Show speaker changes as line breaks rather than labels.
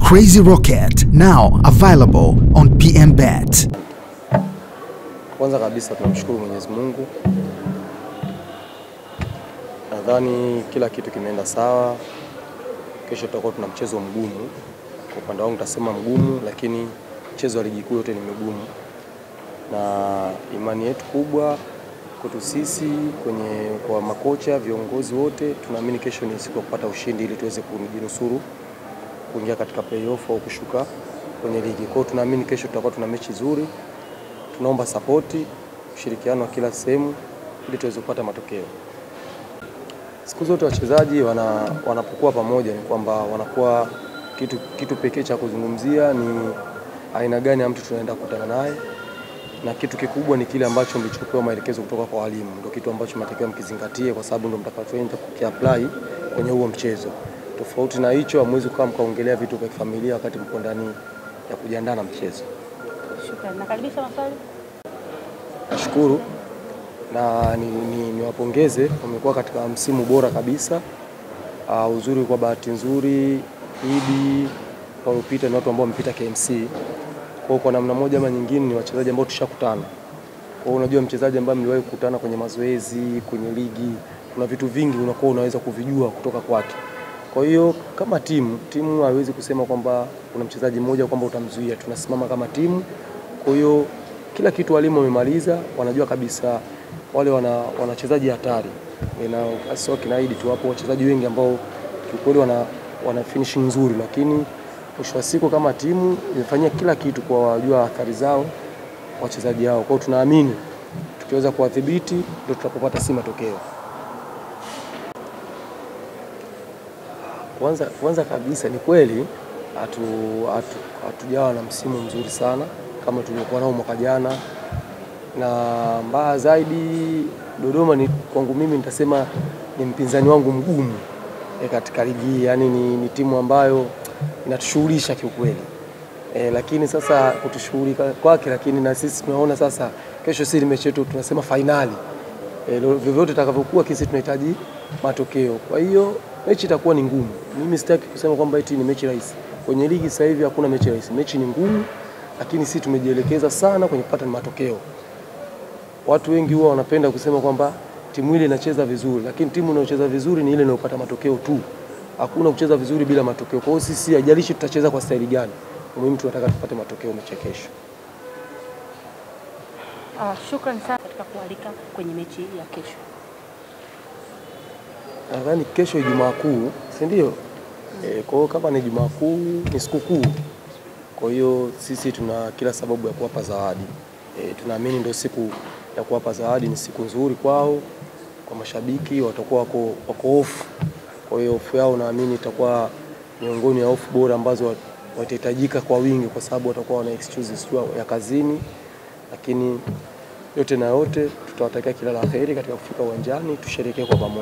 Crazy Rocket, now available on PMBet.
Kwanza kabisa tunamshukuru Mwenyezi Mungu. Nadhani kila kitu kimeenda sawa. Kesho tutakuwa tuna mchezo mgumu. Kwa upande wangu nitasema mgumu, lakini mchezo wa ligi kuu yote ni mgumu. Na imani yetu kubwa kwetu sisi kwa makocha, viongozi wote, tunaamini kesho ni siku ya kupata ushindi ili tuweze kujinusuru kuingia katika playoff au kushuka kwenye ligi. Kwa hiyo tunaamini kesho tutakuwa tuna mechi nzuri. Tunaomba support, ushirikiano wa kila sehemu ili tuweze kupata matokeo. Siku zote wachezaji wanapokuwa pamoja ni kwamba wanakuwa kitu pekee cha kuzungumzia ni aina gani ya mtu tunaenda kukutana naye, na kitu kikubwa ni kile ambacho mlichopewa maelekezo kutoka kwa walimu. Ndio kitu ambacho mnatakiwa mkizingatie, kwa sababu ndio mtakachoenda kukiapply kwenye huo mchezo. Tofauti na hicho hamwezi kama mkaongelea vitu vya familia wakati mko ndani ya kujiandaa na mchezo.
Shukrani. Nakaribisha maswali.
Nashukuru na niwapongeze, wamekuwa katika msimu bora kabisa. Uzuri kwa bahati nzuri Idi waliopita ni watu ambao wamepita KMC. Kwa namna moja ama nyingine ni wachezaji ambao tushakutana. Kwa unajua mchezaji ambaye mliwahi kukutana kwenye mazoezi, kwenye ligi, kuna vitu vingi unakuwa unaweza kuvijua kutoka kwake. Kwa hiyo kama timu haiwezi kusema kwamba kuna mchezaji mmoja kwamba utamzuia. Tunasimama kama timu. Kwa hiyo kila kitu walimu wamemaliza, wanajua kabisa wale wanachezaji hatari. Na sio kinaidi tu, hapo wachezaji wengi ambao kiukweli wana finishing nzuri, lakini mwisho wa siku kama timu imefanyia kila kitu kwa wajua athari zao wachezaji hao. Kwa hiyo tunaamini tukiweza kuwadhibiti ndio tutapopata si matokeo. Kwanza kabisa ni kweli hatujawa na msimu mzuri sana kama tuliokuwa nao mwaka jana, na mbaya zaidi Dodoma ni kwangu mimi nitasema ni mpinzani wangu mgumu katika ligi. Yani ni timu ambayo inatushughulisha kiukweli. Lakini sasa kutushughulika kwake, lakini na sisi tunaona sasa kesho si mechi yetu, tunasema finali. Vyovyote itakavyokuwa sisi tunahitaji matokeo. Kwa hiyo mechi itakuwa ni ngumu. Mimi sitaki kusema kwamba eti ni mechi rahisi. Kwenye ligi sasa hivi hakuna mechi rahisi. Mechi ni ngumu, lakini sisi tumejielekeza sana kwenye kupata matokeo. Watu wengi huwa wanapenda kusema kwamba timu ile inacheza vizuri, lakini timu inayocheza vizuri ni ile inayopata matokeo tu. Hakuna kucheza vizuri bila matokeo. Kwa hiyo sisi haijalishi tutacheza kwa staili gani, muhimu tunataka tupate matokeo mechi kesho.
Shukrani sana katika kualika kwenye mechi ya kesho.
Nadhani kesho Ijumaa Kuu, si ndio? Kwa hiyo kama ni Ijumaa Kuu ni siku kuu. Kwa hiyo sisi tuna kila sababu ya kuwapa zawadi. Tunaamini ndio siku ya kuwapa zawadi, ni siku nzuri kwao, kwa mashabiki watakuwa wako off. Kwa hiyo off yao naamini itakuwa miongoni ya off bora ambazo watahitajika kwa wingi, kwa sababu watakuwa wana excuses ya kazini. Lakini yote na yote tutawatakia kila la heri katika kufika uwanjani, tusherehekee kwa pamoja.